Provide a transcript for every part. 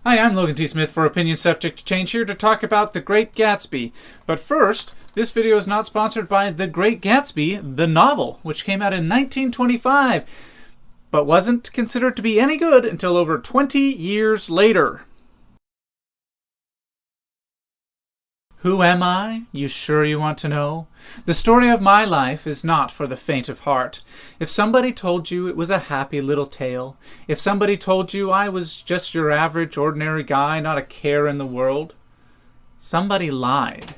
Hi, I'm Logan T. Smith for Opinion Subject to Change, here to talk about The Great Gatsby. But first, this video is not sponsored by The Great Gatsby, the novel, which came out in 1925, but wasn't considered to be any good until over 20 years later. Who am I? You sure you want to know? The story of my life is not for the faint of heart. If somebody told you it was a happy little tale, if somebody told you I was just your average, ordinary guy, not a care in the world, somebody lied.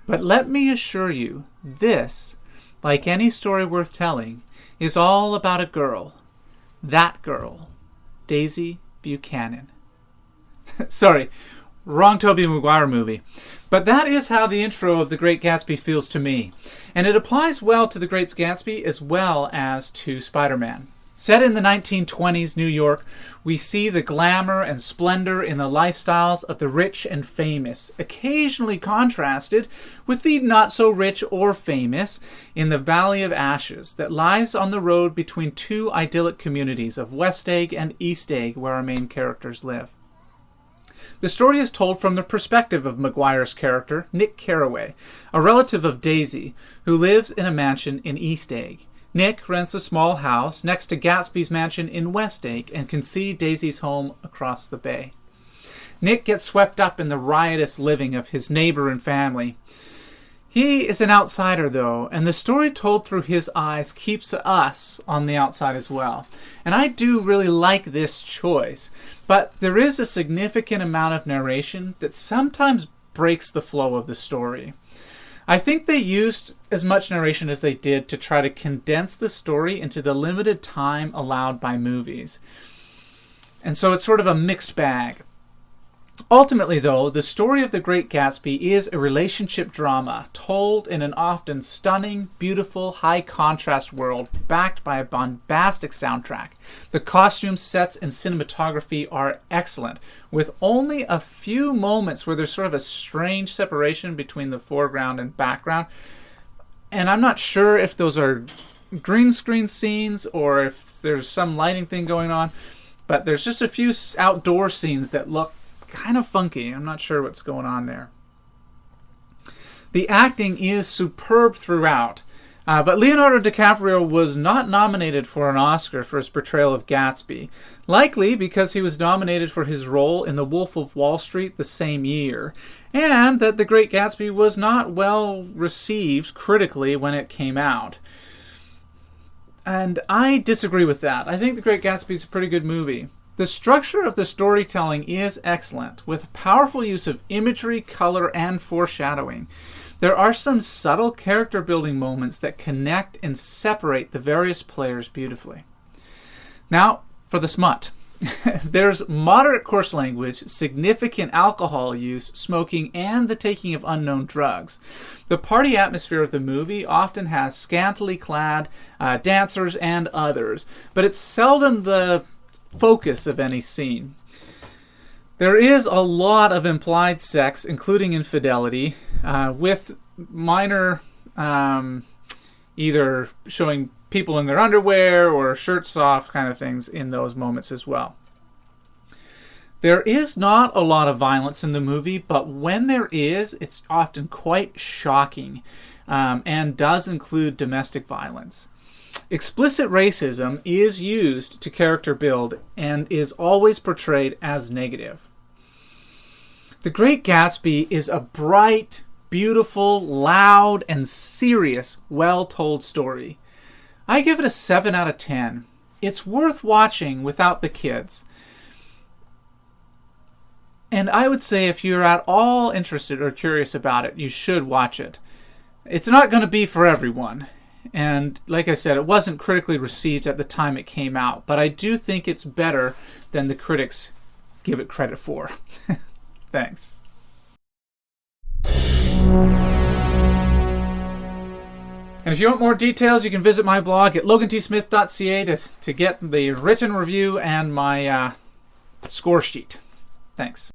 But let me assure you, this, like any story worth telling, is all about a girl. That girl, Daisy Buchanan. Sorry, wrong Tobey Maguire movie. But that is how the intro of The Great Gatsby feels to me. And it applies well to The Great Gatsby as well as to Spider-Man. Set in the 1920s New York, we see the glamour and splendor in the lifestyles of the rich and famous, occasionally contrasted with the not-so-rich or famous in the Valley of Ashes that lies on the road between two idyllic communities of West Egg and East Egg, where our main characters live. The story is told from the perspective of Maguire's character, Nick Carraway, a relative of Daisy, who lives in a mansion in East Egg. Nick rents a small house next to Gatsby's mansion in West Egg and can see Daisy's home across the bay. Nick gets swept up in the riotous living of his neighbor and family. He is an outsider, though, and the story told through his eyes keeps us on the outside as well. And I do really like this choice, but there is a significant amount of narration that sometimes breaks the flow of the story. I think they used as much narration as they did to try to condense the story into the limited time allowed by movies. And so it's sort of a mixed bag. Ultimately, though, the story of The Great Gatsby is a relationship drama told in an often stunning, beautiful, high-contrast world backed by a bombastic soundtrack. The costumes, sets, and cinematography are excellent, with only a few moments where there's sort of a strange separation between the foreground and background. And I'm not sure if those are green screen scenes or if there's some lighting thing going on, but there's just a few outdoor scenes that look kind of funky. I'm not sure what's going on there. The acting is superb throughout, but Leonardo DiCaprio was not nominated for an Oscar for his portrayal of Gatsby, likely because he was nominated for his role in The Wolf of Wall Street the same year, and that The Great Gatsby was not well received critically when it came out. And I disagree with that. I think The Great Gatsby is a pretty good movie. The structure of the storytelling is excellent, with powerful use of imagery, color, and foreshadowing. There are some subtle character-building moments that connect and separate the various players beautifully. Now, for the smut. There's moderate coarse language, significant alcohol use, smoking, and the taking of unknown drugs. The party atmosphere of the movie often has scantily clad dancers and others, but it's seldom the focus of any scene. There is a lot of implied sex, including infidelity, with minor either showing people in their underwear or shirts off kind of things in those moments as well. There is not a lot of violence in the movie, but when there is, it's often quite shocking and does include domestic violence. Explicit racism is used to character build and is always portrayed as negative. The Great Gatsby is a bright, beautiful, loud, and serious, well-told story. I give it a 7 out of 10. It's worth watching without the kids. And I would say if you're at all interested or curious about it, you should watch it. It's not going to be for everyone. And like I said, it wasn't critically received at the time it came out, but I do think it's better than the critics give it credit for. Thanks. And if you want more details, you can visit my blog at logantsmith.ca to get the written review and my score sheet. Thanks.